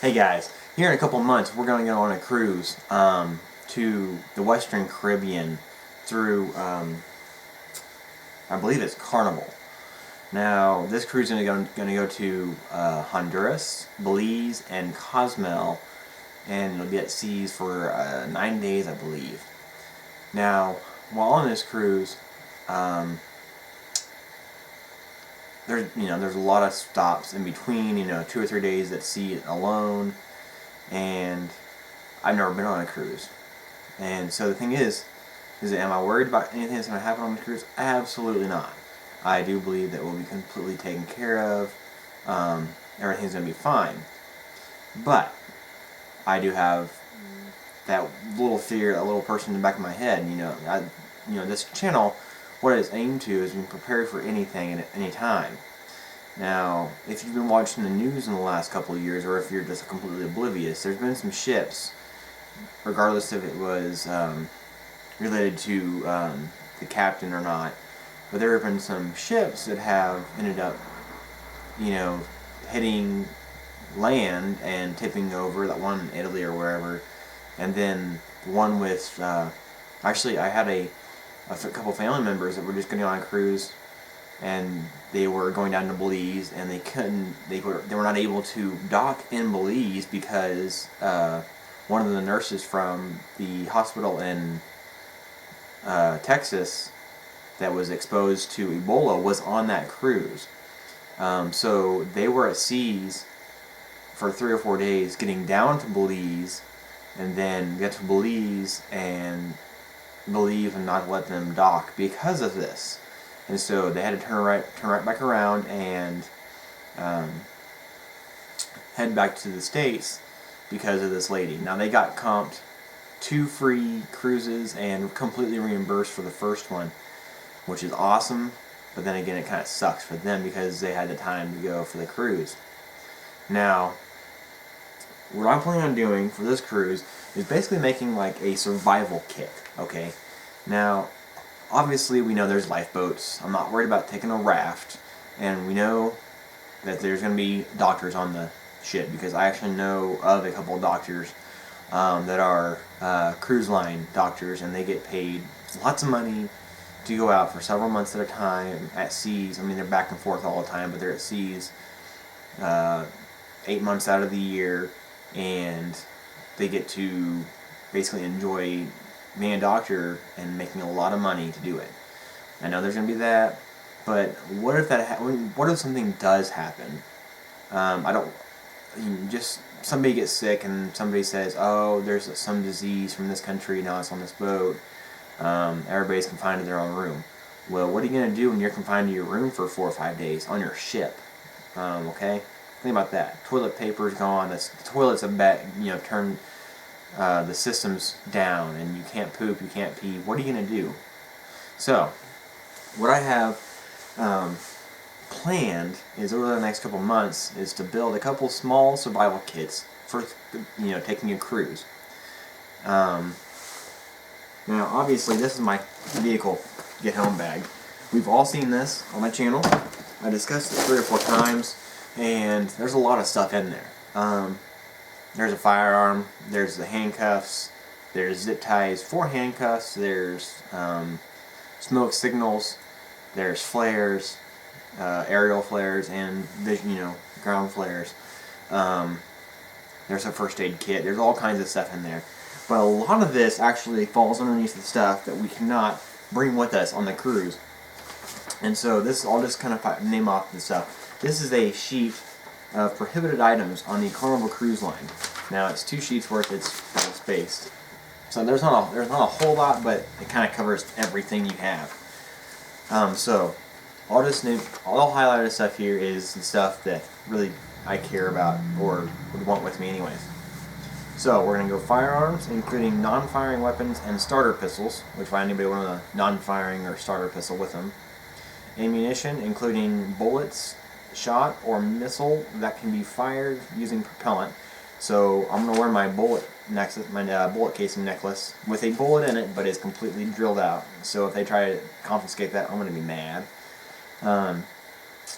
Hey guys, here in a couple months we're going to go on a cruise to the Western Caribbean through, I believe it's Carnival. Now, this cruise is going to go to Honduras, Belize, and Cozumel, and it'll be at seas for 9 days, I believe. Now, while on this cruise, um, there's a lot of stops in between. 2 or 3 days at sea alone, and I've never been on a cruise. And so the thing is am I worried about anything that's going to happen on the cruise? Absolutely not. I do believe that we'll be completely taken care of. Everything's going to be fine. But I do have that little fear, that little person in the back of my head. This channel, what it's aimed to is being prepared for anything and at any time. Now, if you've been watching the news in the last couple of years, or if you're just completely oblivious, there's been some ships, regardless if it was related to the captain or not, but there have been some ships that have ended up, hitting land and tipping over, that one in Italy or wherever, and then one with, actually I had a couple family members that were just getting on a cruise, and they were going down to Belize, and they were not able to dock in Belize because one of the nurses from the hospital in Texas that was exposed to Ebola was on that cruise. So they were at seas for 3 or 4 days getting down to Belize, and then get to Belize and believe and not let them dock because of this. And so they had to turn right back around and head back to the States because of this lady. Now, they got comped 2 free cruises and completely reimbursed for the first one, which is awesome. But then again, it kind of sucks for them because they had the time to go for the cruise. Now, what I'm planning on doing for this cruise is basically making like a survival kit, okay? Now, obviously we know there's lifeboats. I'm not worried about taking a raft, and we know that there's going to be doctors on the ship because I actually know of a couple of doctors that are cruise line doctors, and they get paid lots of money to go out for several months at a time at seas. I mean, they're back and forth all the time, but they're at seas 8 months out of the year, and they get to basically enjoy being a doctor and making a lot of money to do it. I know there's going to be that, but what if what if something does happen? Just somebody gets sick and somebody says, oh, there's some disease from this country, now it's on this boat. Everybody's confined to their own room. Well, what are you going to do when you're confined to your room for 4 or 5 days on your ship? Okay? Think about that. Toilet paper's gone. The toilet's turned the system's down, and you can't poop, you can't pee. What are you going to do? So, what I have planned is over the next couple months is to build a couple small survival kits for taking a cruise. Now, obviously, this is my vehicle get home bag. We've all seen this on my channel. I discussed it 3 or 4 times, and there's a lot of stuff in there. There's a firearm, there's the handcuffs, there's zip ties for handcuffs, there's smoke signals, there's flares, aerial flares, and ground flares. There's a first aid kit. There's all kinds of stuff in there. But a lot of this actually falls underneath the stuff that we cannot bring with us on the cruise. And so I'll just kind of name off the stuff. This is a sheet of prohibited items on the Carnival Cruise Line. Now, it's 2 sheets worth. It's spaced. So there's not a whole lot, but it kind of covers everything you have. So all highlighted stuff here is the stuff that really I care about or would want with me anyways. So we're going to go firearms, including non-firing weapons and starter pistols, which if anybody want a non-firing or starter pistol with them. Ammunition, including bullets, shot, or missile that can be fired using propellant. So I'm going to wear my bullet casing necklace with a bullet in it, but it's completely drilled out. So if they try to confiscate that, I'm going to be mad.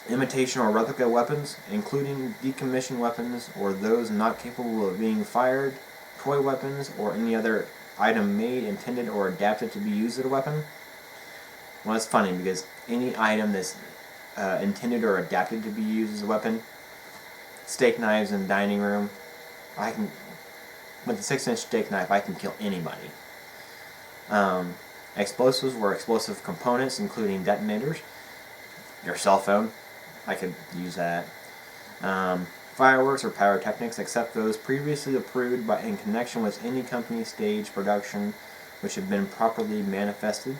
imitation or replica weapons, including decommissioned weapons or those not capable of being fired, toy weapons, or any other item made, intended, or adapted to be used as a weapon. Well, it's funny because any item that's intended or adapted to be used as a weapon, steak knives in the dining room, I can, with a 6-inch steak knife, I can kill anybody. Explosives were explosive components, including detonators. Your cell phone, I could use that. Fireworks or pyrotechnics, except those previously approved in connection with any company stage production which have been properly manifested.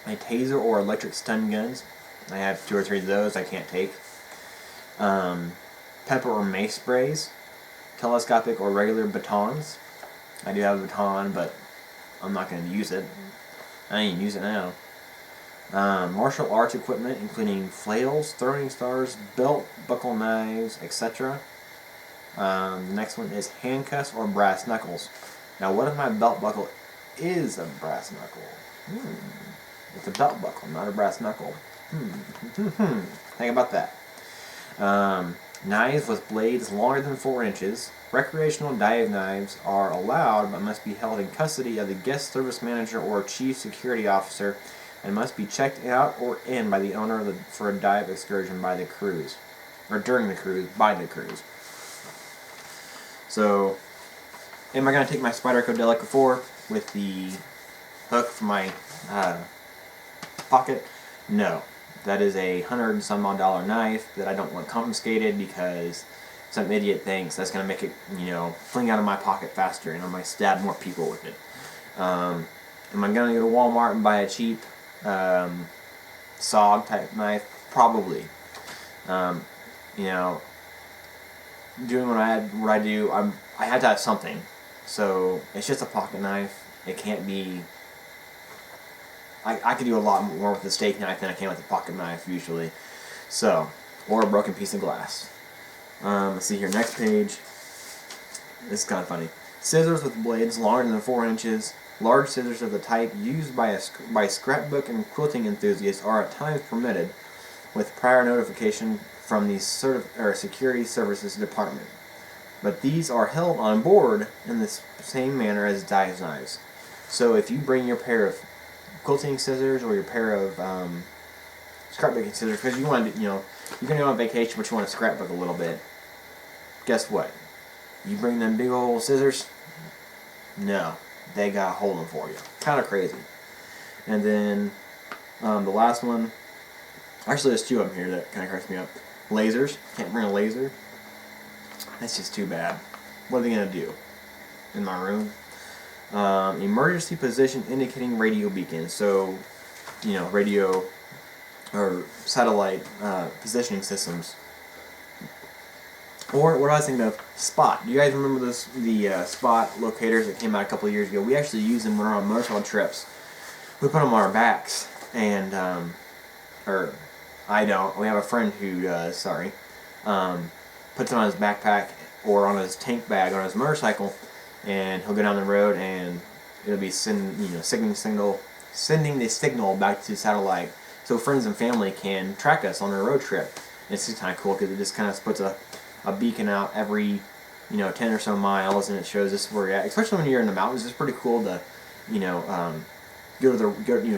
A taser or electric stun guns. I have 2 or 3 of those I can't take. Pepper or mace sprays. Telescopic or regular batons. I do have a baton, but I'm not going to use it. I ain't use it now. Martial arts equipment, including flails, throwing stars, belt, buckle knives, etc. The next one is handcuffs or brass knuckles. Now, what if my belt buckle is a brass knuckle? It's a belt buckle, not a brass knuckle. Think about that. Knives with blades longer than 4 inches. Recreational dive knives are allowed but must be held in custody of the guest service manager or chief security officer and must be checked out or in by the owner for a dive excursion by the cruise. Or during the cruise, by the cruise. So, am I going to take my Spyderco Delica 4 with the hook for my pocket? No. That is a $100 and some odd knife that I don't want confiscated because some idiot thinks that's going to make it, fling out of my pocket faster and I might stab more people with it. Am I going to go to Walmart and buy a cheap SOG type knife? Probably. Doing what I do, I had to have something. So it's just a pocket knife. It can't be. I could do a lot more with a steak knife than I can with a pocket knife usually. So, or a broken piece of glass. Let's see here. Next page. This is kind of funny. Scissors with blades longer than 4 inches. Large scissors of the type used by scrapbook and quilting enthusiasts are at times permitted, with prior notification from the Security Services Department. But these are held on board in the same manner as dive knives. So if you bring your pair of quilting scissors or your pair of scrapbooking scissors, because you want to, you're going to go on vacation but you want to scrapbook a little bit, guess what? You bring them big old scissors? No. They got to hold them for you. Kind of crazy. And then the last one, actually there's 2 of them here that kind of cracks me up. Lasers. Can't bring a laser. That's just too bad. What are they going to do? In my room? Emergency position indicating radio beacons. So, radio or satellite positioning systems. Or what I was thinking of, Spot. Do you guys remember the Spot locators that came out a couple of years ago? We actually used them when we were on motorcycle trips. We put them on our backs, and or I don't. We have a friend who does. Puts them on his backpack or on his tank bag on his motorcycle, and he'll go down the road, and it'll be sending the signal back to the satellite, so friends and family can track us on our road trip. And it's just kind of cool because it just kind of puts a beacon out every 10 or so miles, and it shows us where you're at. Especially when you're in the mountains, it's pretty cool to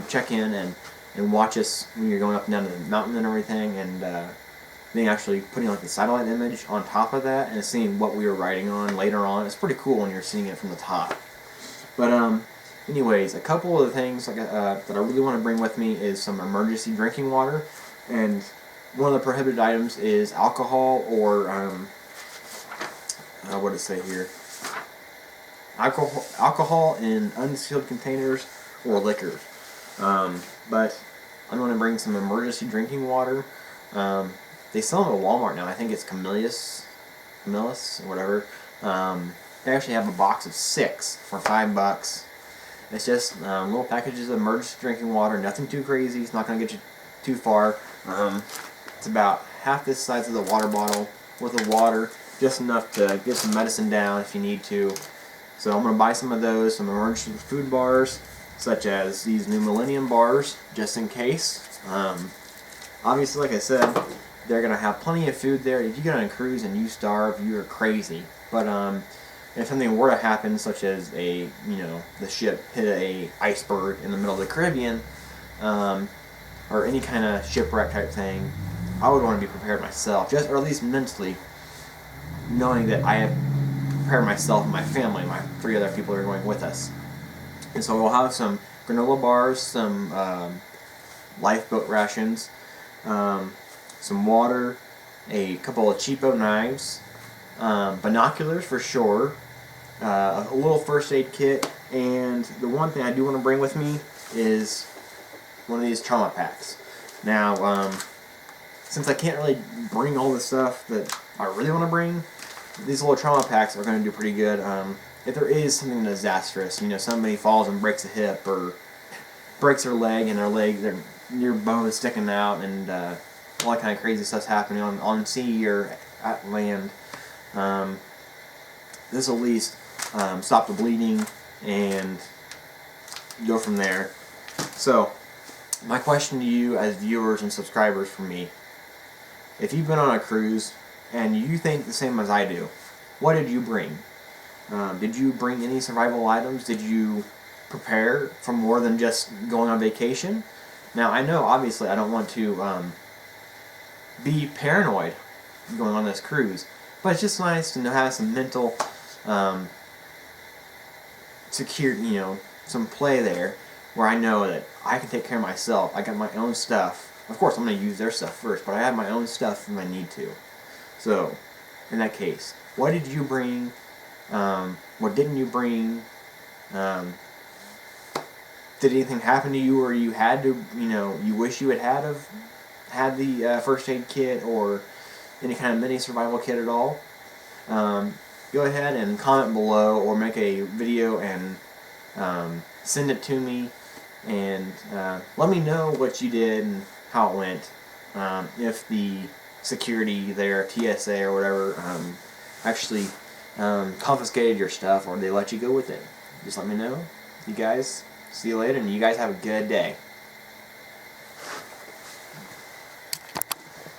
check in and watch us when you're going up and down the mountain and everything, and then actually putting like the satellite image on top of that and seeing what we were riding on later on. It's pretty cool when you're seeing it from the top. But anyways, a couple of the things that I really want to bring with me is some emergency drinking water, and one of the prohibited items is alcohol or what does it say here? Alcohol in unsealed containers or liquor. But I'm going to bring some emergency drinking water. They sell them at Walmart now. I think it's Camillus, or whatever. They actually have a box of 6 for $5. It's just little packages of emergency drinking water. Nothing too crazy. It's not going to get you too far. It's about half this size of the water bottle worth of water, just enough to get some medicine down if you need to. So I'm going to buy some of those, some emergency food bars, such as these new Millennium bars, just in case. Obviously, like I said, they're gonna have plenty of food there. If you get on a cruise and you starve, you're crazy. But if something were to happen, such as the ship hit a iceberg in the middle of the Caribbean, or any kind of shipwreck type thing, I would want to be prepared myself, or at least mentally, knowing that I have prepared myself and my family, my 3 other people who are going with us. And so we'll have some granola bars, some lifeboat rations, some water, a couple of cheapo knives, binoculars for sure, a little first aid kit, and the one thing I do want to bring with me is one of these trauma packs. Now, since I can't really bring all the stuff that I really want to bring, these little trauma packs are going to do pretty good. If there is something disastrous, somebody falls and breaks a hip or breaks their leg and their bone is sticking out, and all that kind of crazy stuff's happening on sea or at land, this will at least stop the bleeding and go from there. So, my question to you as viewers and subscribers from me, if you've been on a cruise and you think the same as I do, what did you bring? Did you bring any survival items? Did you prepare for more than just going on vacation? Now, I know, obviously, I don't want to be paranoid going on this cruise, but it's just nice to have some mental some play there where I know that I can take care of myself. I got my own stuff. Of course, I'm going to use their stuff first, but I have my own stuff if I need to. So, in that case, what did you bring? What didn't you bring? Did anything happen to you, or you had to, you wish you had the first aid kit or any kind of mini survival kit at all? Go ahead and comment below, or make a video and send it to me, and let me know what you did and how it went. If the security there, TSA or whatever, actually confiscated your stuff, or they let you go with it. Just let me know. You guys, see you later, and you guys have a good day.